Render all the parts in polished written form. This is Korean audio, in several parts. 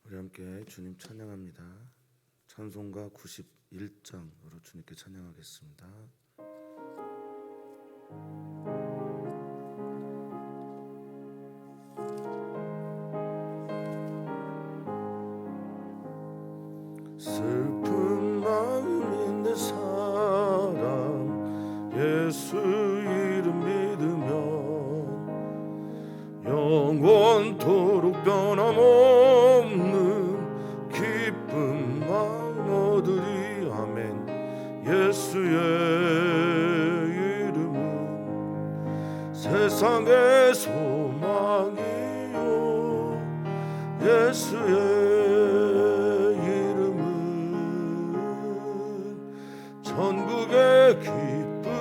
우리 함께 주님 찬양합니다. 찬송가 91장으로 주님께 찬양하겠습니다. 슬픈 마음인 내 사랑 예수 이름 믿으면 영원토록 변함없는 기쁜 마음 얻으리. 아멘. 예수의 이름은 세상의 소망이요 예수의 천국의 기쁨일세.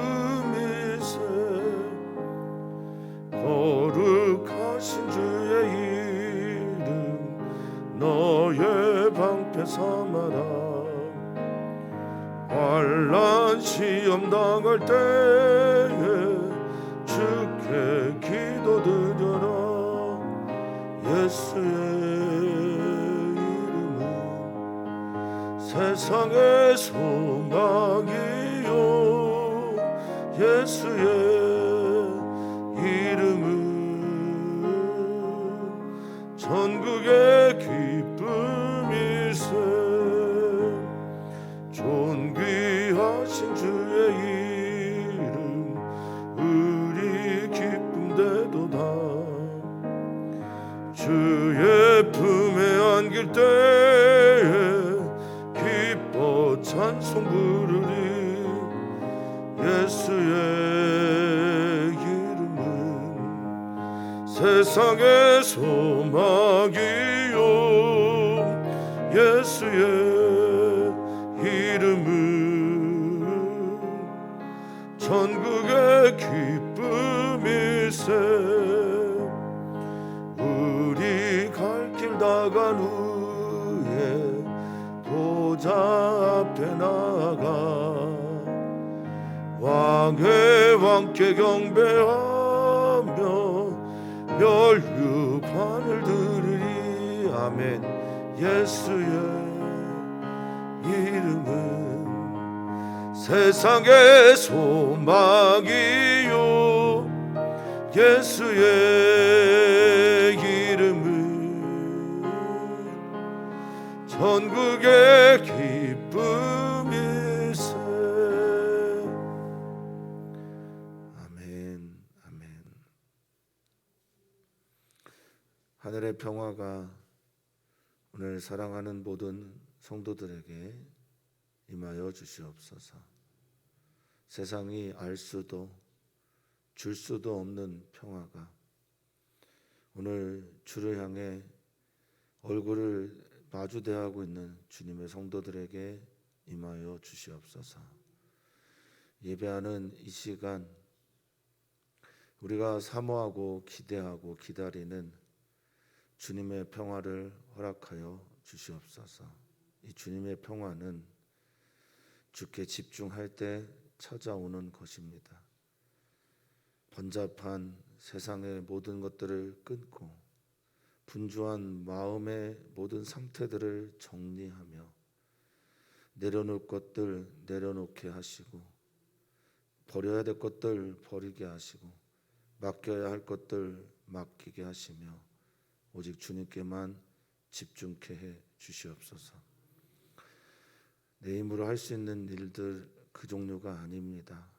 거룩하신 주의 이름 너의 방패 삼아라. 환난 시험 당할 때에 주께 기도드려라. 예수의 세상의 소망이요 예수의 이름은 천국의 기쁨일세. 존귀하신 주의 이름 우리 기쁨되도다. 주의 품에 안길 때에 찬송 부르리. 예수의 이름은 세상의 소망이요 예수의 이름은 천국의 기쁨일세. 우리 갈 길 다간 후에 보좌 앞에 나아가 왕의 왕께 경배하며 멸류관을 드리리. 아멘. 예수의 이름은 세상의 소망이요 예수의 이름은 천국의 기쁨일세. 아멘. 아멘. 하늘의 평화가 오늘 사랑하는 모든 성도들에게 임하여 주시옵소서. 세상이 알 수도 줄 수도 없는 평화가 오늘 주를 향해 얼굴을 마주대하고 있는 주님의 성도들에게 임하여 주시옵소서. 예배하는 이 시간 우리가 사모하고 기대하고 기다리는 주님의 평화를 허락하여 주시옵소서. 이 주님의 평화는 주께 집중할 때 찾아오는 것입니다. 번잡한 세상의 모든 것들을 끊고 분주한 마음의 모든 상태들을 정리하며 내려놓을 것들 내려놓게 하시고 버려야 될 것들 버리게 하시고 맡겨야 할 것들 맡기게 하시며 오직 주님께만 집중케 해 주시옵소서. 내 힘으로 할 수 있는 일들 그 종류가 아닙니다.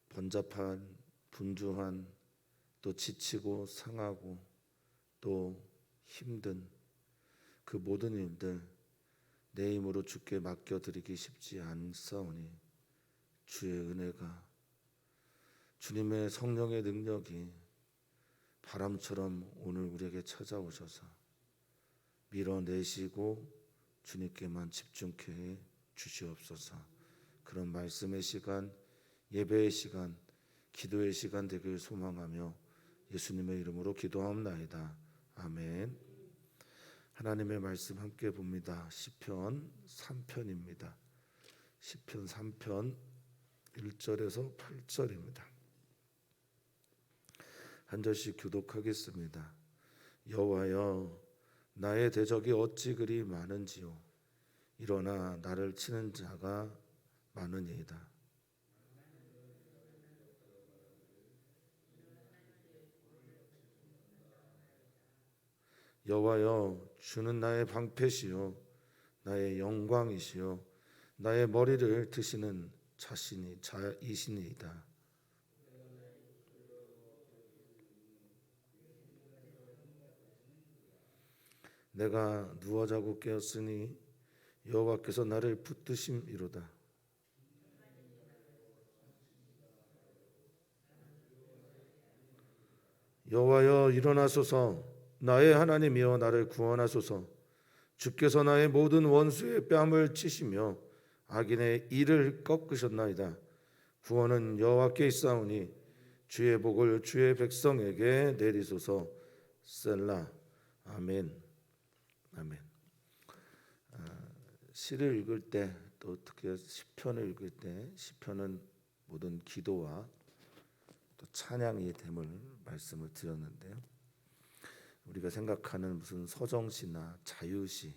번잡한 분주한 또 지치고 상하고 또 힘든 그 모든 일들 내 힘으로 주께 맡겨드리기 쉽지 않사오니 주의 은혜가 주님의 성령의 능력이 바람처럼 오늘 우리에게 찾아오셔서 밀어내시고 주님께만 집중케 해 주시옵소서. 그런 말씀의 시간, 예배의 시간, 기도의 시간 되길 소망하며 예수님의 이름으로 기도하옵나이다. 아멘. 하나님의 말씀 함께 봅니다. 시편 3편입니다. 시편 3편 1절에서 8절입니다. 한 절씩 교독하겠습니다. 여호와여 나의 대적이 어찌 그리 많은지요. 일어나 나를 치는 자가 많으니이다. 여호와여, 주는 나의 방패시요 나의 영광이시요 나의 머리를 드시는 자이시니이다. 내가 누워 자고 깨었으니 여호와께서 나를 붙드심이로다. 여호와여, 일어나소서. 나의 하나님이여, 나를 구원하소서. 주께서 나의 모든 원수의 뺨을 치시며 악인의 이를 꺾으셨나이다. 구원은 여호와께 있사오니 주의 복을 주의 백성에게 내리소서. 셀라. 아멘. 아멘. 시를 읽을 때, 또 특히 시편을 읽을 때, 시편은 모든 기도와 또 찬양이 됨을 말씀을 드렸는데요. 우리가 생각하는 무슨 서정시나 자유시,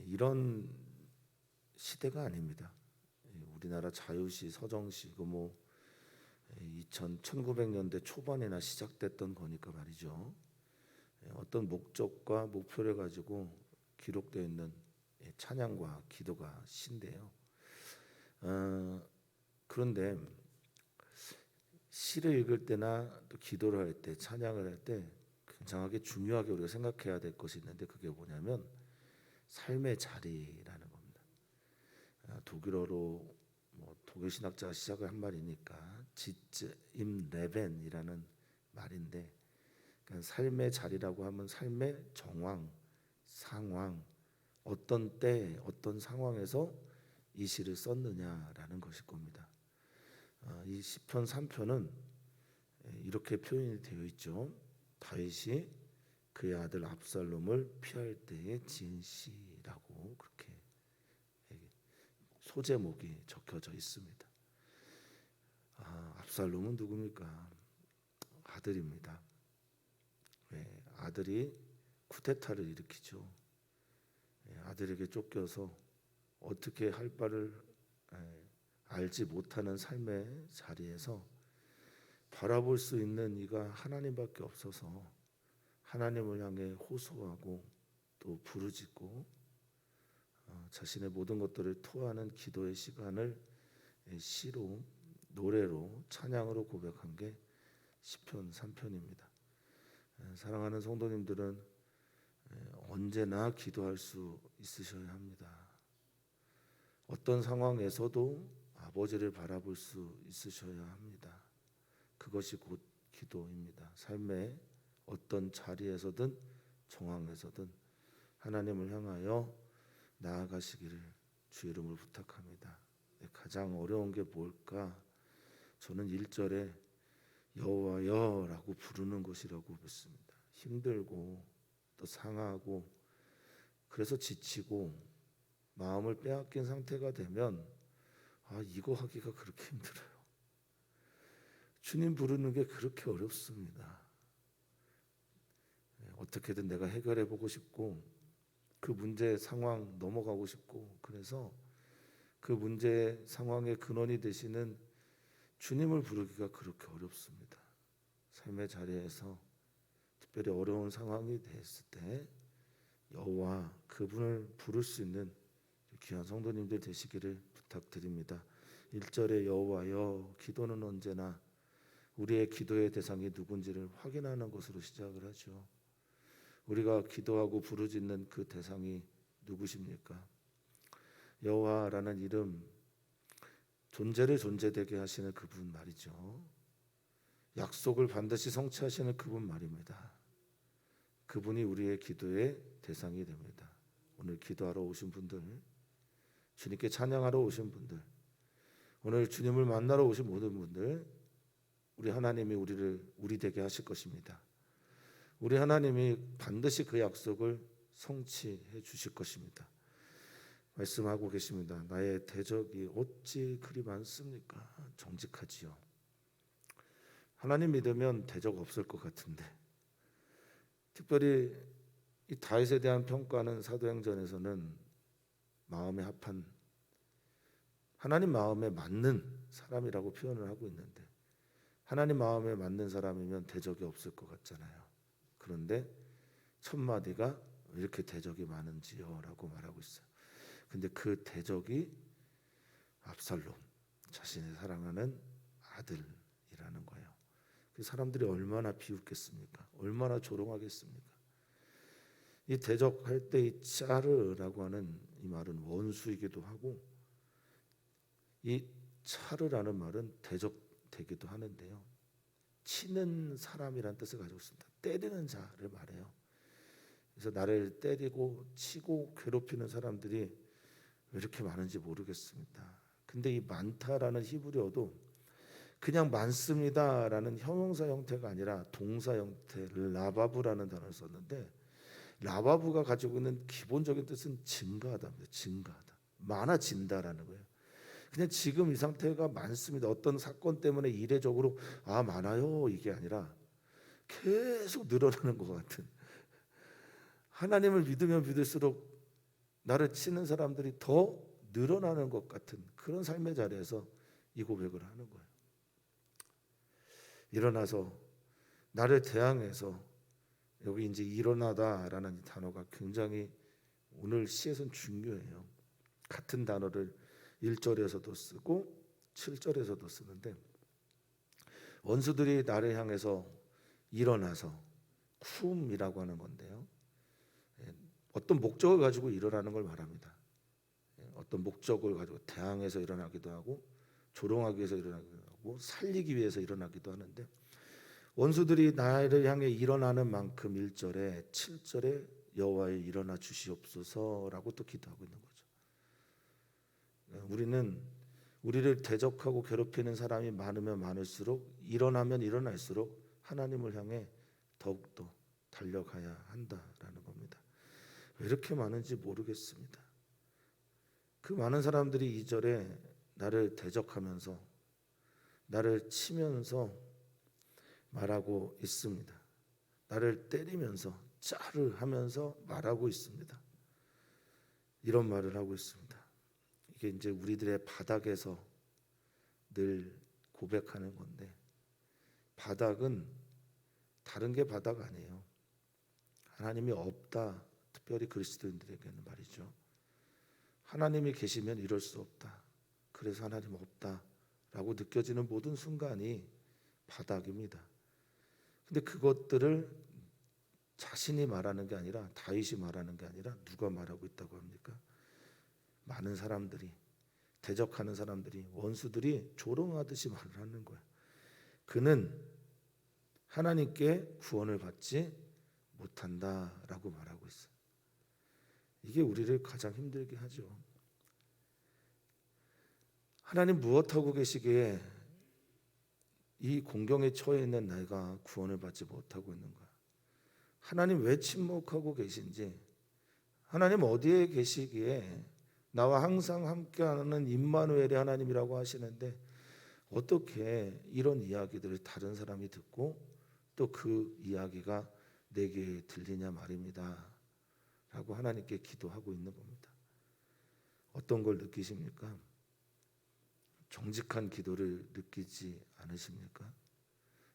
이런 시대가 아닙니다. 우리나라 자유시, 서정시, 그 1900년대 초반이나 시작됐던 거니까 말이죠. 어떤 목적과 목표를 가지고 기록되어 있는 찬양과 기도가 시인데요. 그런데 시를 읽을 때나 또 기도를 할 때, 찬양을 할 때 굉장하게 중요하게 우리가 생각해야 될 것이 있는데, 그게 뭐냐면 삶의 자리라는 겁니다. 독일어로 독일 신학자가 시작을 한 말이니까 지츠 임 레벤이라는 말인데, 그러니까 삶의 자리라고 하면 삶의 정황, 상황, 어떤 때, 어떤 상황에서 이 시를 썼느냐라는 것일 겁니다. 이 시편 3편은 이렇게 표현이 되어 있죠. 다윗이 그의 아들 압살롬을 피할 때에 지은 시라고 그렇게 소제목이 적혀져 있습니다. 압살롬은 누굽니까? 아들입니다. 아들이 쿠데타를 일으키죠. 아들에게 쫓겨서 어떻게 할 바를 알지 못하는 삶의 자리에서 바라볼 수 있는 이가 하나님밖에 없어서 하나님을 향해 호소하고 또 부르짖고 자신의 모든 것들을 토하는 기도의 시간을 시로, 노래로, 찬양으로 고백한 게 시편 3편입니다. 사랑하는 성도님들은 언제나 기도할 수 있으셔야 합니다. 어떤 상황에서도 아버지를 바라볼 수 있으셔야 합니다. 그것이 곧 기도입니다. 삶의 어떤 자리에서든 정황에서든 하나님을 향하여 나아가시기를 주 이름으로 부탁합니다. 가장 어려운 게 뭘까? 저는 1절에 여호와여라고 부르는 것이라고 믿습니다. 힘들고 또 상하고 그래서 지치고 마음을 빼앗긴 상태가 되면 이거 하기가 그렇게 힘들어요. 주님 부르는 게 그렇게 어렵습니다. 어떻게든 내가 해결해 보고 싶고 그 문제 상황 넘어가고 싶고, 그래서 그 문제 상황의 근원이 되시는 주님을 부르기가 그렇게 어렵습니다. 삶의 자리에서 특별히 어려운 상황이 됐을 때 여호와, 그분을 부를 수 있는 귀한 성도님들 되시기를 부탁드립니다. 1절에 여호와여, 기도는 언제나 우리의 기도의 대상이 누군지를 확인하는 것으로 시작을 하죠. 우리가 기도하고 부르짖는 그 대상이 누구십니까? 여호와라는 이름, 존재를 존재되게 하시는 그분 말이죠. 약속을 반드시 성취하시는 그분 말입니다. 그분이 우리의 기도의 대상이 됩니다. 오늘 기도하러 오신 분들, 주님께 찬양하러 오신 분들, 오늘 주님을 만나러 오신 모든 분들, 우리 하나님이 우리를 우리 되게 하실 것입니다. 우리 하나님이 반드시 그 약속을 성취해 주실 것입니다. 말씀하고 계십니다. 나의 대적이 어찌 그리 많습니까? 정직하지요. 하나님 믿으면 대적 없을 것 같은데, 특별히 이 다윗에 대한 평가는 사도행전에서는 마음에 합한, 하나님 마음에 맞는 사람이라고 표현을 하고 있는데, 하나님 마음에 맞는 사람이면 대적이 없을 것 같잖아요. 그런데 첫 마디가 왜 이렇게 대적이 많은지요? 라고 말하고 있어요. 근데 그 대적이 압살롬, 자신의 사랑하는 아들이라는 거예요. 그 사람들이 얼마나 비웃겠습니까? 얼마나 조롱하겠습니까? 이 대적할 때 이 차르라고 하는 이 말은 원수이기도 하고, 이 차르라는 말은 대적되기도 하는데요, 치는 사람이란 뜻을 가지고 있습니다. 때리는 자를 말해요. 그래서 나를 때리고 치고 괴롭히는 사람들이 왜 이렇게 많은지 모르겠습니다. 근데 이 많다라는 히브리어도 그냥 많습니다라는 형용사 형태가 아니라 동사 형태, 라바브라는 단어를 썼는데, 라바브가 가지고 있는 기본적인 뜻은 증가하다입니다. 증가하다, 많아진다라는 거예요. 그냥 지금 이 상태가 많습니다, 어떤 사건 때문에 이례적으로 많아요, 이게 아니라 계속 늘어나는 것 같은, 하나님을 믿으면 믿을수록 나를 치는 사람들이 더 늘어나는 것 같은 그런 삶의 자리에서 이 고백을 하는 거예요. 일어나서 나를 대항해서, 여기 이제 일어나다라는 단어가 굉장히 오늘 시에서는 중요해요. 같은 단어를 1절에서도 쓰고 7절에서도 쓰는데, 원수들이 나를 향해서 일어나서, 쿰이라고 하는 건데요, 어떤 목적을 가지고 일어나는 걸 말합니다. 어떤 목적을 가지고 대항해서 일어나기도 하고, 조롱하기 위해서 일어나기도 하고, 살리기 위해서 일어나기도 하는데, 원수들이 나를 향해 일어나는 만큼 1절에 7절에 여호와여 일어나 주시옵소서라고 또 기도하고 있는 거죠. 우리는 우리를 대적하고 괴롭히는 사람이 많으면 많을수록, 일어나면 일어날수록 하나님을 향해 더욱더 달려가야 한다라는 겁니다. 왜 이렇게 많은지 모르겠습니다. 그 많은 사람들이 2절에 나를 대적하면서, 나를 치면서 말하고 있습니다. 나를 때리면서, 짜르 하면서 말하고 있습니다. 이런 말을 하고 있습니다. 이게 이제 우리들의 바닥에서 늘 고백하는 건데, 바닥은 다른 게 바닥 아니에요. 하나님이 없다, 특별히 그리스도인들에게는 말이죠. 하나님이 계시면 이럴 수 없다, 그래서 하나님 없다라고 느껴지는 모든 순간이 바닥입니다. 근데 그것들을 자신이 말하는 게 아니라, 다윗이 말하는 게 아니라 누가 말하고 있다고 합니까? 많은 사람들이, 대적하는 사람들이, 원수들이 조롱하듯이 말을 하는 거예요. 그는 하나님께 구원을 받지 못한다라고 말하고 있어요. 이게 우리를 가장 힘들게 하죠. 하나님 무엇하고 계시기에 이 공경에 처해 있는 내가 구원을 받지 못하고 있는가? 하나님 왜 침묵하고 계신지, 하나님 어디에 계시기에 나와 항상 함께하는 임마누엘의 하나님이라고 하시는데, 어떻게 이런 이야기들을 다른 사람이 듣고 또 그 이야기가 내게 들리냐 말입니다 라고 하나님께 기도하고 있는 겁니다. 어떤 걸 느끼십니까? 정직한 기도를 느끼지 않으십니까?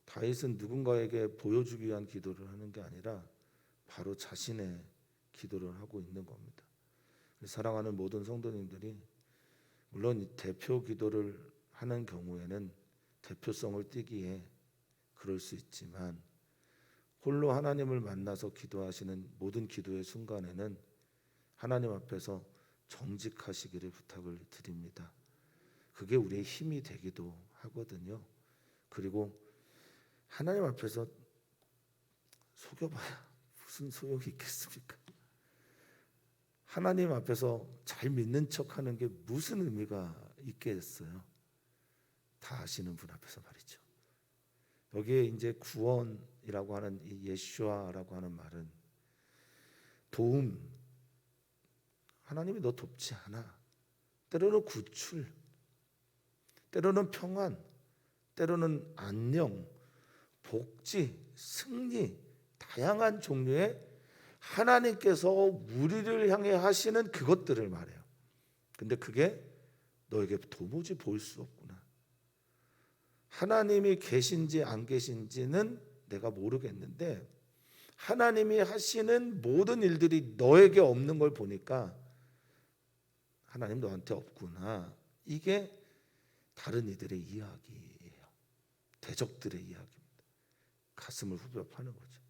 다윗은 누군가에게 보여주기 위한 기도를 하는 게 아니라 바로 자신의 기도를 하고 있는 겁니다. 사랑하는 모든 성도님들이, 물론 대표 기도를 하는 경우에는 대표성을 띠기에 그럴 수 있지만, 홀로 하나님을 만나서 기도하시는 모든 기도의 순간에는 하나님 앞에서 정직하시기를 부탁을 드립니다. 그게 우리의 힘이 되기도 하거든요. 그리고 하나님 앞에서 속여봐야 무슨 소용이 있겠습니까? 하나님 앞에서 잘 믿는 척하는 게 무슨 의미가 있겠어요? 다 아시는 분 앞에서 말이죠. 여기에 이제 구원이라고 하는 이 예슈아라고 하는 말은 도움, 하나님이 너 돕지 않아. 때로는 구출, 때로는 평안, 때로는 안녕, 복지, 승리, 다양한 종류의 하나님께서 우리를 향해 하시는 그것들을 말해요. 근데 그게 너에게 도무지 보일 수 없구나. 하나님이 계신지 안 계신지는 내가 모르겠는데 하나님이 하시는 모든 일들이 너에게 없는 걸 보니까 하나님 너한테 없구나. 이게 다른 이들의 이야기예요. 대적들의 이야기입니다. 가슴을 후벼 파는 거죠.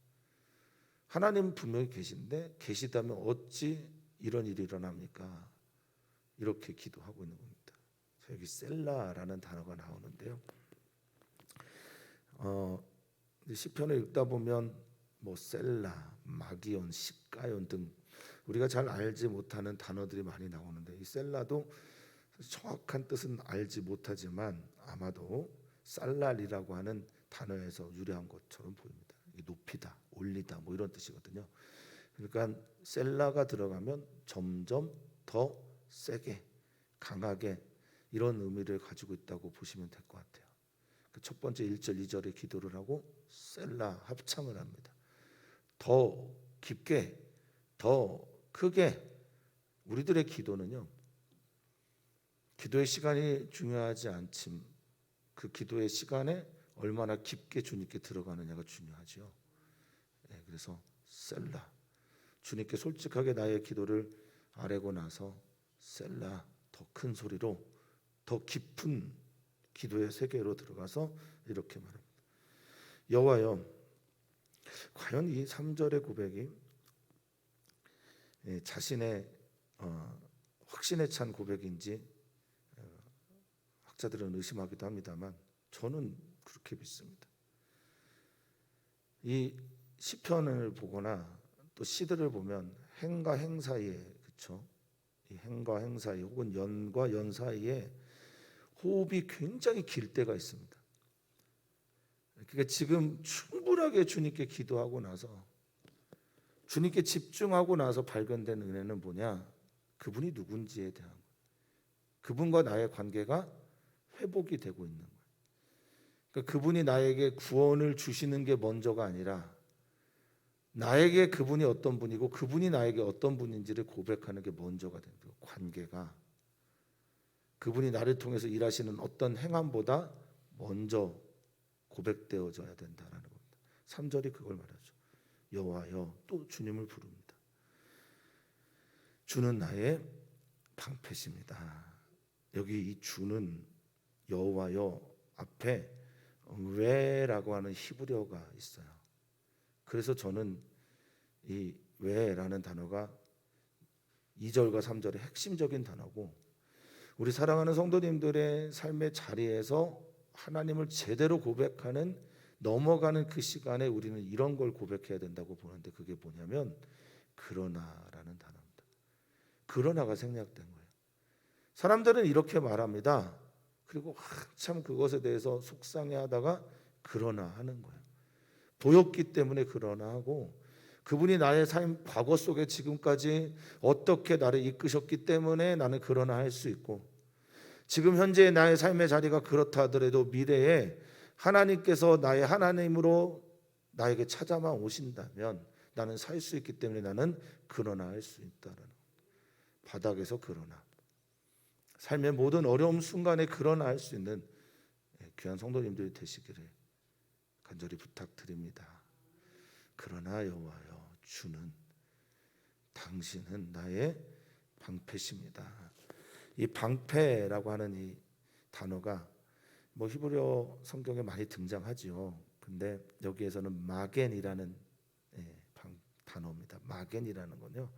하나님 분명히 계신데 계시다면 어찌 이런 일이 일어납니까? 이렇게 기도하고 있는 겁니다. 여기 셀라라는 단어가 나오는데요. 시편을 읽다 보면 뭐 셀라, 마기온, 십가연 등 우리가 잘 알지 못하는 단어들이 많이 나오는데 이 셀라도 정확한 뜻은 알지 못하지만 아마도 살랄이라고 하는 단어에서 유래한 것처럼 보입니다. 높이다, 올리다 뭐 이런 뜻이거든요. 그러니까 셀라가 들어가면 점점 더 세게, 강하게 이런 의미를 가지고 있다고 보시면 될 것 같아요. 그 첫 번째 1절, 2절에 기도를 하고 셀라 합창을 합니다. 더 깊게, 더 크게. 우리들의 기도는요, 기도의 시간이 중요하지 않지만 그 기도의 시간에 얼마나 깊게 주님께 들어가느냐가 중요하죠. 그래서 셀라, 주님께 솔직하게 나의 기도를 아뢰고 나서 셀라, 더 큰 소리로 더 깊은 기도의 세계로 들어가서 이렇게 말합니다. 여호와여, 과연 이 3절의 고백이 자신의 확신에 찬 고백인지 학자들은 의심하기도 합니다만 저는 그렇게 믿습니다. 이 시편을 보거나 또 시들을 보면 행과 행 사이에, 그렇죠? 이 행과 행 사이 혹은 연과 연 사이에 호흡이 굉장히 길 때가 있습니다. 그러니까 지금 충분하게 주님께 기도하고 나서 주님께 집중하고 나서 발견된 은혜는 뭐냐? 그분이 누군지에 대한 거예요. 그분과 나의 관계가 회복이 되고 있는 거예요. 그러니까 그분이 나에게 구원을 주시는 게 먼저가 아니라 나에게 그분이 어떤 분이고 그분이 나에게 어떤 분인지를 고백하는 게 먼저가 되는 거예요. 관계가 그분이 나를 통해서 일하시는 어떤 행함보다 먼저 고백되어져야 된다라는 겁니다. 3절이 그걸 말하죠. 여호와여, 또 주님을 부릅니다. 주는 나의 방패십니다. 여기 이 주는 여호와여 앞에 왜라고 하는 히브리어가 있어요. 그래서 저는 이 왜라는 단어가 2절과 3절의 핵심적인 단어고 우리 사랑하는 성도님들의 삶의 자리에서 하나님을 제대로 고백하는 넘어가는 그 시간에 우리는 이런 걸 고백해야 된다고 보는데 그게 뭐냐면 그러나라는 단어입니다. 그러나가 생략된 거예요. 사람들은 이렇게 말합니다. 그리고 한참 그것에 대해서 속상해하다가 그러나 하는 거예요. 보였기 때문에 그러나 하고 그분이 나의 삶 과거 속에 지금까지 어떻게 나를 이끄셨기 때문에 나는 그러나 할 수 있고 지금 현재 나의 삶의 자리가 그렇다 하더라도 미래에 하나님께서 나의 하나님으로 나에게 찾아만 오신다면 나는 살 수 있기 때문에 나는 그러나 할 수 있다라는 바닥에서 그러나 삶의 모든 어려움 순간에 그러나 할 수 있는 귀한 성도님들이 되시기를 간절히 부탁드립니다. 그러나 여호와여, 주는 당신은 나의 방패십니다. 이 방패라고 하는 이 단어가 뭐 히브리어 성경에 많이 등장하지요. 근데 여기에서는 마겐이라는 단어입니다. 마겐이라는 건요.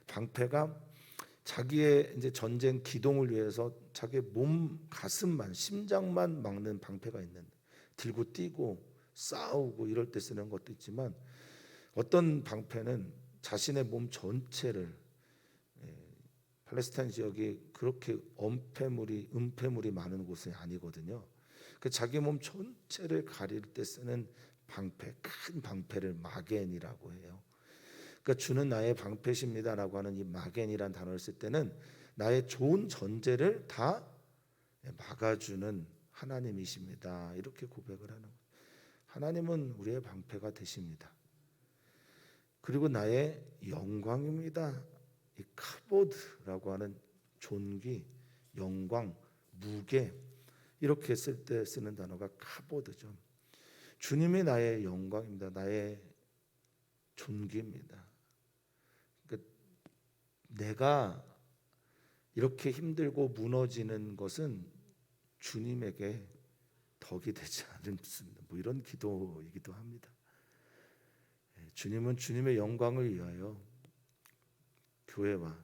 방패가 자기의 이제 전쟁 기동을 위해서 자기의 몸, 가슴만, 심장만 막는 방패가 있는 들고 뛰고 싸우고 이럴 때 쓰는 것도 있지만 어떤 방패는 자신의 몸 전체를 팔레스타인 지역이 그렇게 은폐물이 많은 곳이 아니거든요. 그 자기 몸 전체를 가릴 때 쓰는 방패, 큰 방패를 마겐이라고 해요. 그러니까 주는 나의 방패십니다라고 하는 이 마겐이란 단어를 쓸 때는 나의 좋은 전제를 다 막아주는 하나님이십니다. 이렇게 고백을 하는 거예요. 하나님은 우리의 방패가 되십니다. 그리고 나의 영광입니다. 이 카보드라고 하는 존귀, 영광, 무게 이렇게 쓸 때 쓰는 단어가 카보드죠. 주님이 나의 영광입니다. 나의 존귀입니다. 그러니까 내가 이렇게 힘들고 무너지는 것은 주님에게 덕이 되지 않습니다. 뭐 이런 기도이기도 합니다. 주님은 주님의 영광을 위하여 교회와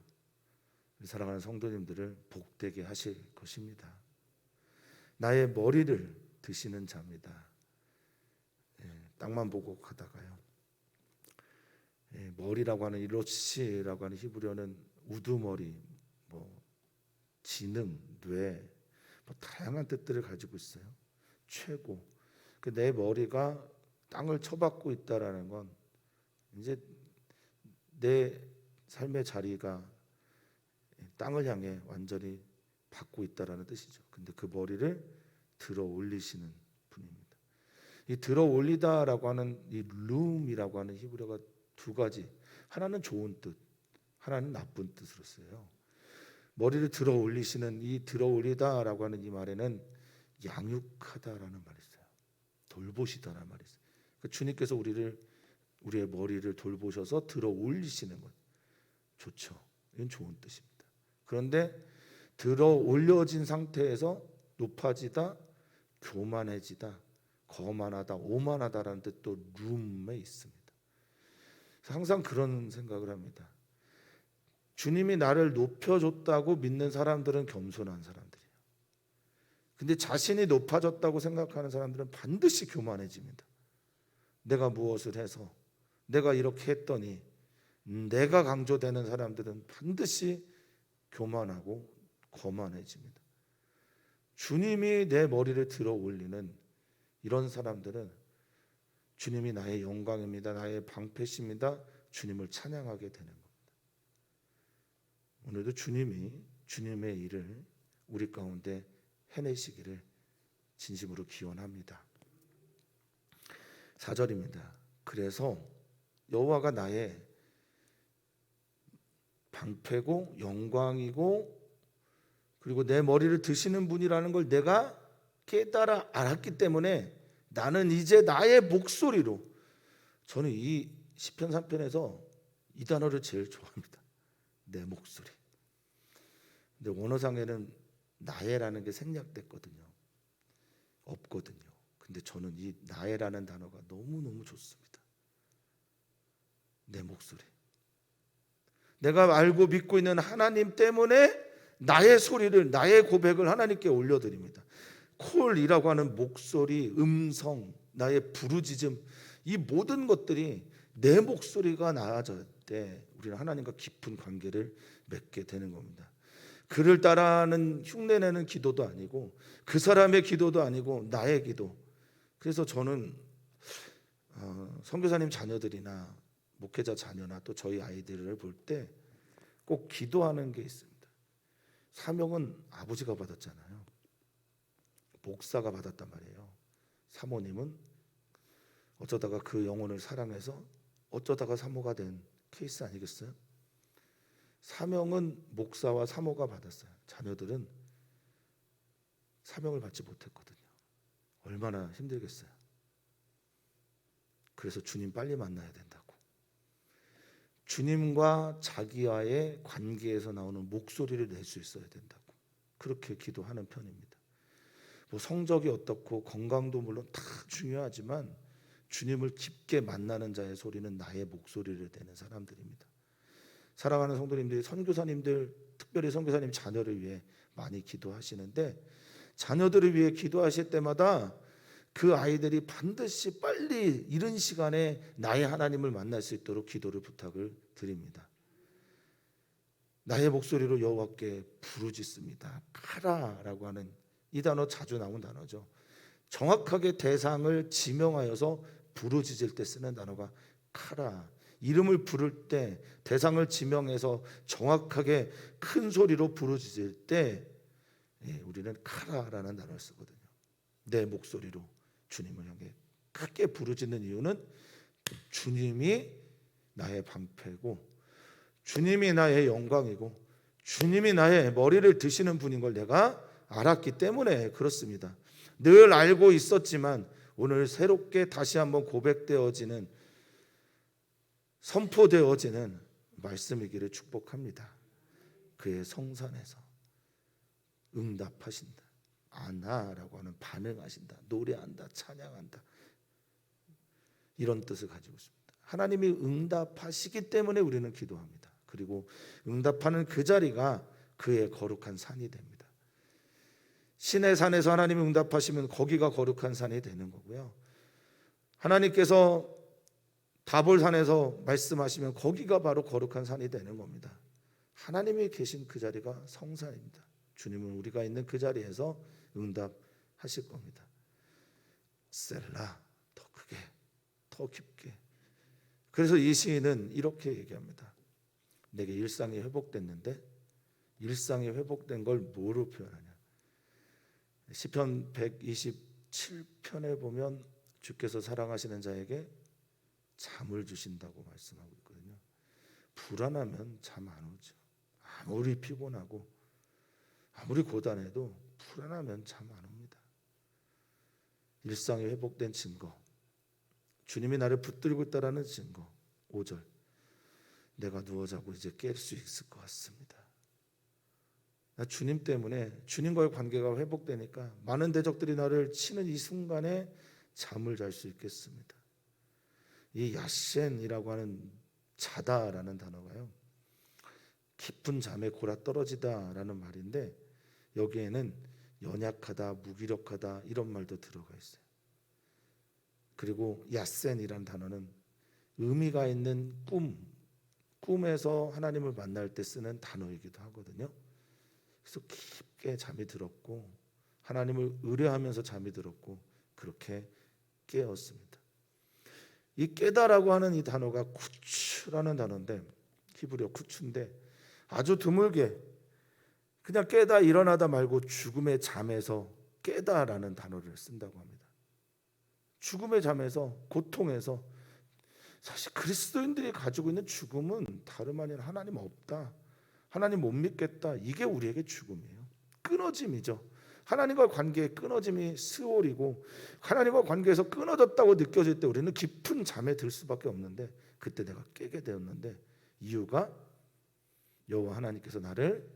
사랑하는 성도님들을 복되게 하실 것입니다. 나의 머리를 드시는 자입니다. 땅만 보고 가다가요. 머리라고 하는 이 로치라고 하는 히브리어는 우두머리, 뭐 지능, 뇌, 뭐 다양한 뜻들을 가지고 있어요. 최고. 내 머리가 땅을 쳐박고 있다라는 건 이제 내 삶의 자리가 땅을 향해 완전히 받고 있다라는 뜻이죠. 근데 그 머리를 들어 올리시는 분입니다. 이 들어 올리다라고 하는 이 룸이라고 하는 히브리어가 두 가지. 하나는 좋은 뜻, 하나는 나쁜 뜻으로 써요. 머리를 들어 올리시는 이 들어 올리다라고 하는 이 말에는 양육하다라는 말이 있어요. 돌보시다라는 말이 있어요. 그러니까 주님께서 우리의 머리를 돌보셔서 들어 올리시는 것 좋죠. 이건 좋은 뜻입니다. 그런데 들어 올려진 상태에서 높아지다, 교만해지다, 거만하다, 오만하다라는 뜻도 룸에 있습니다. 항상 그런 생각을 합니다. 주님이 나를 높여줬다고 믿는 사람들은 겸손한 사람들이에요. 근데 자신이 높아졌다고 생각하는 사람들은 반드시 교만해집니다. 내가 무엇을 해서 내가 이렇게 했더니 내가 강조되는 사람들은 반드시 교만하고 거만해집니다. 주님이 내 머리를 들어 올리는 이런 사람들은 주님이 나의 영광입니다. 나의 방패십니다. 주님을 찬양하게 되는 겁니다. 오늘도 주님이 주님의 일을 우리 가운데 해내시기를 진심으로 기원합니다. 4절입니다. 그래서 여호와가 나의 방패고 영광이고 그리고 내 머리를 드시는 분이라는 걸 내가 깨달아 알았기 때문에 나는 이제 나의 목소리로, 저는 이 시편 3편에서 이 단어를 제일 좋아합니다. 내 목소리. 근데 원어상에는 나의라는 게 생략됐거든요. 없거든요. 근데 저는 이 나의라는 단어가 너무너무 좋습니다. 내 목소리. 내가 알고 믿고 있는 하나님 때문에 나의 소리를, 나의 고백을 하나님께 올려드립니다. 콜이라고 하는 목소리, 음성, 나의 부르짖음, 이 모든 것들이 내 목소리가 나아질 때 우리는 하나님과 깊은 관계를 맺게 되는 겁니다. 그를 따라하는 흉내내는 기도도 아니고 그 사람의 기도도 아니고 나의 기도. 그래서 저는 선교사님 자녀들이나 목회자 자녀나 또 저희 아이들을 볼 때 꼭 기도하는 게 있습니다. 사명은 아버지가 받았잖아요. 목사가 받았단 말이에요. 사모님은 어쩌다가 그 영혼을 사랑해서 어쩌다가 사모가 된 케이스 아니겠어요? 사명은 목사와 사모가 받았어요. 자녀들은 사명을 받지 못했거든요. 얼마나 힘들겠어요. 그래서 주님 빨리 만나야 된다고. 주님과 자기와의 관계에서 나오는 목소리를 낼 수 있어야 된다고. 그렇게 기도하는 편입니다. 뭐 성적이 어떻고 건강도 물론 다 중요하지만 주님을 깊게 만나는 자의 소리는 나의 목소리를 내는 사람들입니다. 사랑하는 성도님들이 선교사님들, 특별히 선교사님 자녀를 위해 많이 기도하시는데 자녀들을 위해 기도하실 때마다 그 아이들이 반드시 빨리 이른 시간에 나의 하나님을 만날 수 있도록 기도를 부탁을 드립니다. 나의 목소리로 여호와께 부르짖습니다. 카라라고 하는 이 단어 자주 나온 단어죠. 정확하게 대상을 지명하여서 부르짖을 때 쓰는 단어가 카라. 이름을 부를 때 대상을 지명해서 정확하게 큰 소리로 부르짖을 때 우리는 카라라는 단어를 쓰거든요. 내 목소리로 주님을 향해 크게 부르짖는 이유는 주님이 나의 방패고 주님이 나의 영광이고 주님이 나의 머리를 드시는 분인 걸 내가 알았기 때문에 그렇습니다. 늘 알고 있었지만 오늘 새롭게 다시 한번 고백되어지는, 선포되어지는 말씀이기를 축복합니다. 그의 성산에서 응답하신다. 아나라고 하는 반응하신다. 노래한다. 찬양한다. 이런 뜻을 가지고 있습니다. 하나님이 응답하시기 때문에 우리는 기도합니다. 그리고 응답하는 그 자리가 그의 거룩한 산이 됩니다. 신의 산에서 하나님이 응답하시면 거기가 거룩한 산이 되는 거고요. 하나님께서 다볼산에서 말씀하시면 거기가 바로 거룩한 산이 되는 겁니다. 하나님이 계신 그 자리가 성산입니다. 주님은 우리가 있는 그 자리에서 응답하실 겁니다. 셀라, 더 크게, 더 깊게. 그래서 이 시인은 이렇게 얘기합니다. 내게 일상이 회복됐는데 일상이 회복된 걸 뭐로 표현하냐? 시편 127편에 보면 주께서 사랑하시는 자에게 잠을 주신다고 말씀하고 있거든요. 불안하면 잠 안 오죠. 아무리 피곤하고 아무리 고단해도 불안하면 잠 안 옵니다. 일상이 회복된 증거, 주님이 나를 붙들고 있다라는 증거. 5절, 내가 누워 자고 이제 깰 수 있을 것 같습니다. 나 주님 때문에, 주님과의 관계가 회복되니까 많은 대적들이 나를 치는 이 순간에 잠을 잘 수 있겠습니다. 이 야센이라고 하는 자다라는 단어가요, 깊은 잠에 골아 떨어지다라는 말인데 여기에는 연약하다, 무기력하다 이런 말도 들어가 있어요. 그리고 야센이라는 단어는 의미가 있는 꿈에서 하나님을 만날 때 쓰는 단어이기도 하거든요. 그래서 깊게 잠이 들었고 하나님을 의뢰하면서 잠이 들었고 그렇게 깨었습니다. 이 깨다라고 하는 이 단어가 쿠추라는 단어인데, 히브리어 쿠추인데 아주 드물게 그냥 깨다 일어나다 말고 죽음의 잠에서 깨다라는 단어를 쓴다고 합니다. 죽음의 잠에서, 고통에서. 사실 그리스도인들이 가지고 있는 죽음은 다름 아니라 하나님 없다, 하나님 못 믿겠다, 이게 우리에게 죽음이에요. 끊어짐이죠. 하나님과 관계의 끊어짐이 스월이고 하나님과 관계에서 끊어졌다고 느껴질 때 우리는 깊은 잠에 들 수밖에 없는데, 그때 내가 깨게 되었는데 이유가 여호와 하나님께서 나를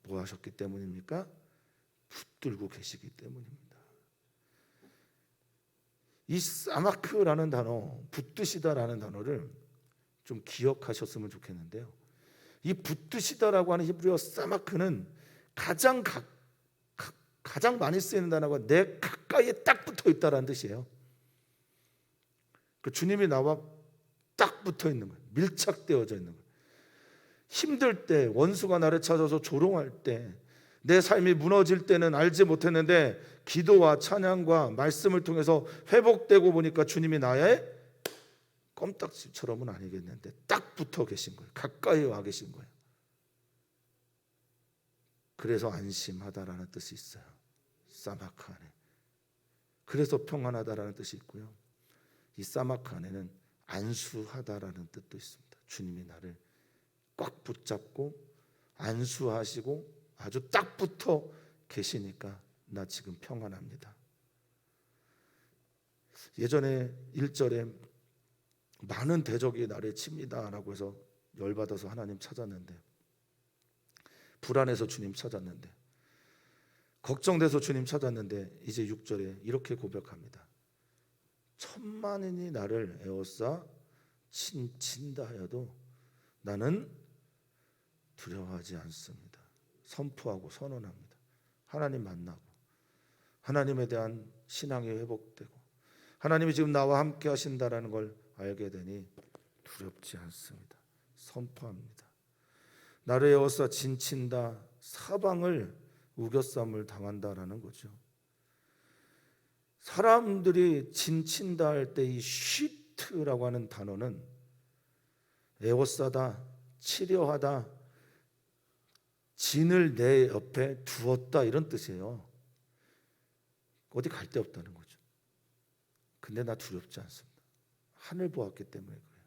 뭐 하셨기 때문입니까? 붙들고 계시기 때문입니다. 이 사마크라는 단어, 붙드시다라는 단어를 좀 기억하셨으면 좋겠는데요. 이 붙드시다라고 하는 히브리어 사마크는 가장 많이 쓰이는 단어가 내 가까이에 딱 붙어 있다라는 뜻이에요. 그 주님이 나와 딱 붙어 있는 거예요. 밀착되어져 있는 거예요. 힘들 때, 원수가 나를 찾아서 조롱할 때, 내 삶이 무너질 때는 알지 못했는데 기도와 찬양과 말씀을 통해서 회복되고 보니까 주님이 나의 껌딱지처럼은 아니겠는데 딱 붙어 계신 거예요. 가까이 와 계신 거예요. 그래서 안심하다라는 뜻이 있어요. 사마크 안에. 그래서 평안하다라는 뜻이 있고요. 이 사마크 안에는 안수하다라는 뜻도 있습니다. 주님이 나를 꽉 붙잡고 안수하시고 아주 딱 붙어 계시니까 나 지금 평안합니다. 예전에 1절에 많은 대적이 나를 칩니다라고 해서 열받아서 하나님 찾았는데, 불안해서 주님 찾았는데, 걱정돼서 주님 찾았는데 이제 6절에 이렇게 고백합니다. 천만인이 나를 에워싸 친다 하여도 나는 두려워하지 않습니다. 선포하고 선언합니다. 하나님 만나고 하나님에 대한 신앙이 회복되고 하나님이 지금 나와 함께 하신다라는 걸 알게 되니 두렵지 않습니다. 선포합니다. 나를 에워싸 진친다, 사방을 우겨쌈을 당한다라는 거죠. 사람들이 진친다 할 때 이 쉬트라고 하는 단어는 에워싸다, 치려하다, 진을 내 옆에 두었다 이런 뜻이에요. 어디 갈 데 없다는 거죠. 근데 나 두렵지 않습니다. 하늘 보았기 때문에 그래요.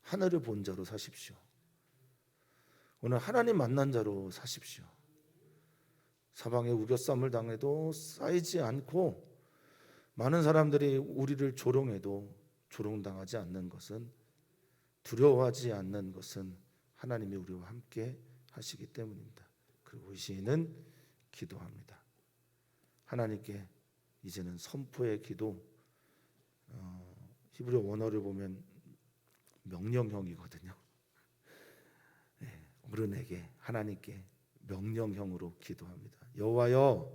하늘을 본 자로 사십시오. 오늘 하나님 만난 자로 사십시오. 사방에 우겨쌈을 당해도 쌓이지 않고 많은 사람들이 우리를 조롱해도 조롱당하지 않는 것은, 두려워하지 않는 것은 하나님이 우리와 함께 하시기 때문입니다. 그리고 이 시인은 기도합니다. 하나님께 이제는 선포의 기도, 히브리어 원어를 보면 명령형이거든요. 어른에게, 하나님께 명령형으로 기도합니다. 여호와여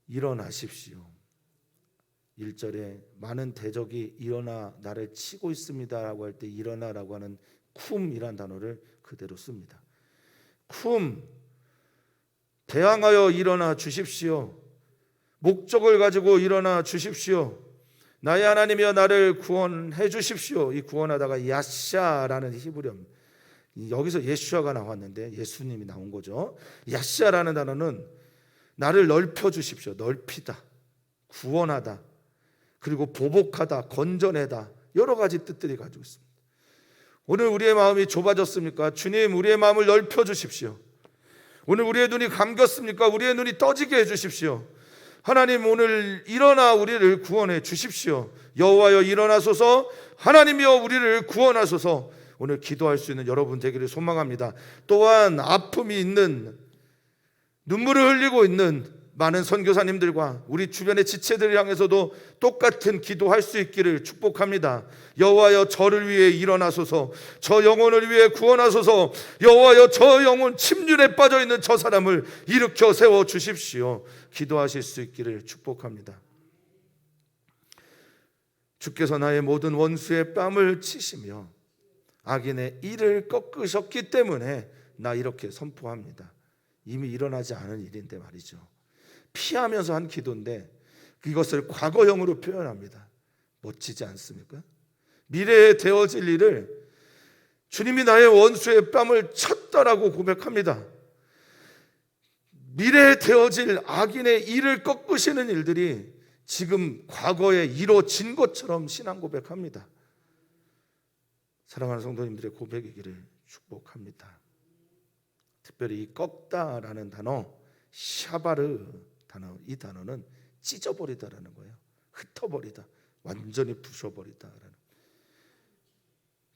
일어나십시오. 1절에 많은 대적이 일어나 나를 치고 있습니다라고 할 때 일어나라고 하는 쿰이란 단어를 그대로 씁니다. 쿰, 대항하여 일어나 주십시오. 목적을 가지고 일어나 주십시오. 나의 하나님이여 나를 구원해 주십시오. 이 구원하다가 야샤라는 히브리어, 여기서 예수아가 나왔는데 예수님이 나온 거죠. 야샤라는 단어는 나를 넓혀 주십시오. 넓히다, 구원하다, 그리고 보복하다, 건져내다, 여러 가지 뜻들이 가지고 있습니다. 오늘 우리의 마음이 좁아졌습니까? 주님, 우리의 마음을 넓혀 주십시오. 오늘 우리의 눈이 감겼습니까? 우리의 눈이 떠지게 해 주십시오. 하나님, 오늘 일어나 우리를 구원해 주십시오. 여호와여 일어나소서. 하나님이여 우리를 구원하소서. 오늘 기도할 수 있는 여러분 되기를 소망합니다. 또한 아픔이 있는, 눈물을 흘리고 있는 많은 선교사님들과 우리 주변의 지체들을 향해서도 똑같은 기도할 수 있기를 축복합니다. 여호와여 저를 위해 일어나소서. 저 영혼을 위해 구원하소서. 여호와여 저 영혼, 침륜에 빠져있는 저 사람을 일으켜 세워 주십시오. 기도하실 수 있기를 축복합니다. 주께서 나의 모든 원수의 뺨을 치시며 악인의 일을 꺾으셨기 때문에 나 이렇게 선포합니다. 이미 일어나지 않은 일인데 말이죠. 피하면서 한 기도인데 이것을 과거형으로 표현합니다. 멋지지 않습니까? 미래에 되어질 일을 주님이 나의 원수의 뺨을 쳤다라고 고백합니다. 미래에 되어질 악인의 일을 꺾으시는 일들이 지금 과거에 이루어진 것처럼 신앙 고백합니다. 사랑하는 성도님들의 고백이기를 축복합니다. 특별히 이 꺾다라는 단어, 샤바르 단어, 이 단어는 찢어버리다라는 거예요. 흩어버리다, 완전히 부셔버리다라는.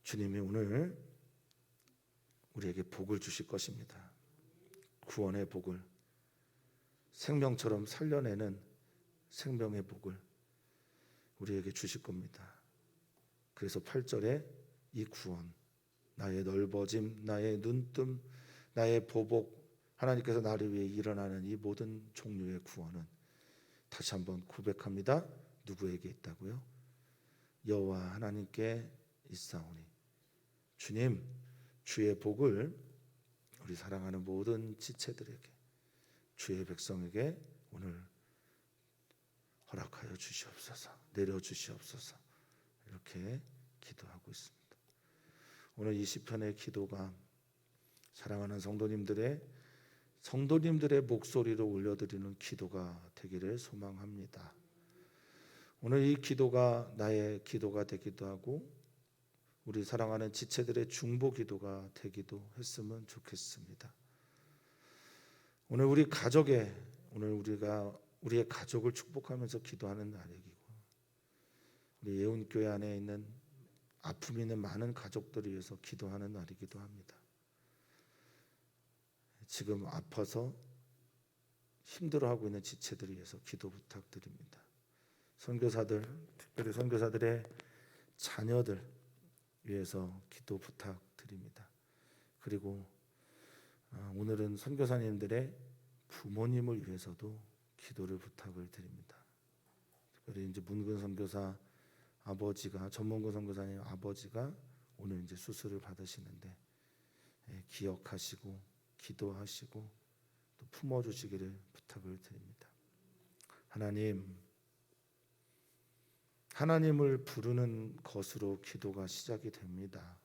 주님이 오늘 우리에게 복을 주실 것입니다. 구원의 복을, 생명처럼 살려내는 생명의 복을 우리에게 주실 겁니다. 그래서 8절에 이 구원, 나의 넓어짐, 나의 눈뜸, 나의 보복, 하나님께서 나를 위해 일어나는 이 모든 종류의 구원은 다시 한번 고백합니다. 누구에게 있다고요? 여호와 하나님께 있사오니. 주님, 주의 복을 우리 사랑하는 모든 지체들에게, 주의 백성에게 오늘 허락하여 주시옵소서, 내려주시옵소서, 이렇게 기도하고 있습니다. 오늘 이 시편의 기도가 사랑하는 성도님들의 목소리로 올려드리는 기도가 되기를 소망합니다. 오늘 이 기도가 나의 기도가 되기도 하고 우리 사랑하는 지체들의 중보 기도가 되기도 했으면 좋겠습니다. 오늘 우리 가족의, 오늘 우리가 우리의 가족을 축복하면서 기도하는 날이고, 우리 예운교회 안에 있는 아픔이 있는 많은 가족들을 위해서 기도하는 날이기도 합니다. 지금 아파서 힘들어하고 있는 지체들을 위해서 기도 부탁드립니다. 선교사들, 특별히 선교사들의 자녀들 위해서 기도 부탁드립니다. 그리고 오늘은 선교사님들의 부모님을 위해서도 기도를 부탁을 드립니다. 특별히 이제 문근 선교사 아버지가, 전문근 선교사님 아버지가 오늘 이제 수술을 받으시는데 기억하시고 기도하시고 또 품어주시기를 부탁을 드립니다. 하나님을 부르는 것으로 기도가 시작이 됩니다.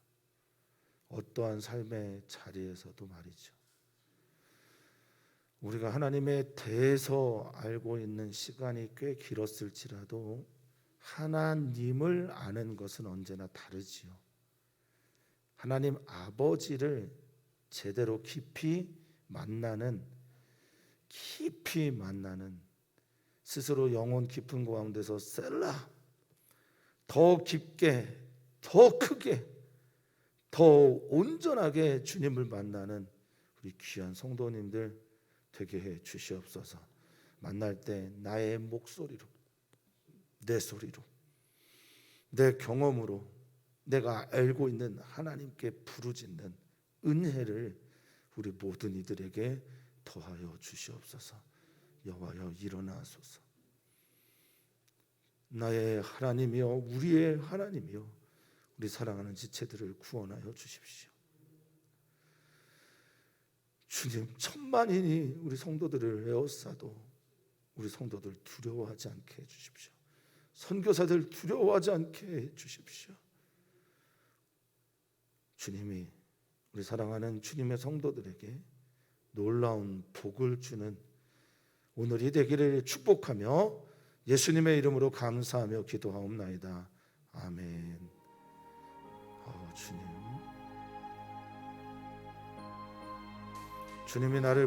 어떠한 삶의 자리에서도 말이죠. 우리가 하나님에 대해서 알고 있는 시간이 꽤 길었을지라도 하나님을 아는 것은 언제나 다르지요. 하나님 아버지를 제대로 깊이 만나는 스스로 영혼 깊은 가운데서 셀라 더 깊게 더 크게 더 온전하게 주님을 만나는 우리 귀한 성도님들 되게 해 주시옵소서. 만날 때 나의 목소리로 내 소리로 내 경험으로 내가 알고 있는 하나님께 부르짖는 은혜를 우리 모든 이들에게 더하여 주시옵소서. 여호와여 일어나소서. 나의 하나님이여 우리의 하나님이여 우리 사랑하는 지체들을 구원하여 주십시오. 주님 천만인이 우리 성도들을 에워싸도 우리 성도들 두려워하지 않게 해주십시오. 선교사들 두려워하지 않게 해주십시오. 주님이 우리 사랑하는 주님의 성도들에게 놀라운 복을 주는 오늘이 되기를 축복하며 예수님의 이름으로 감사하며 기도하옵나이다. 아멘. 주님이 나를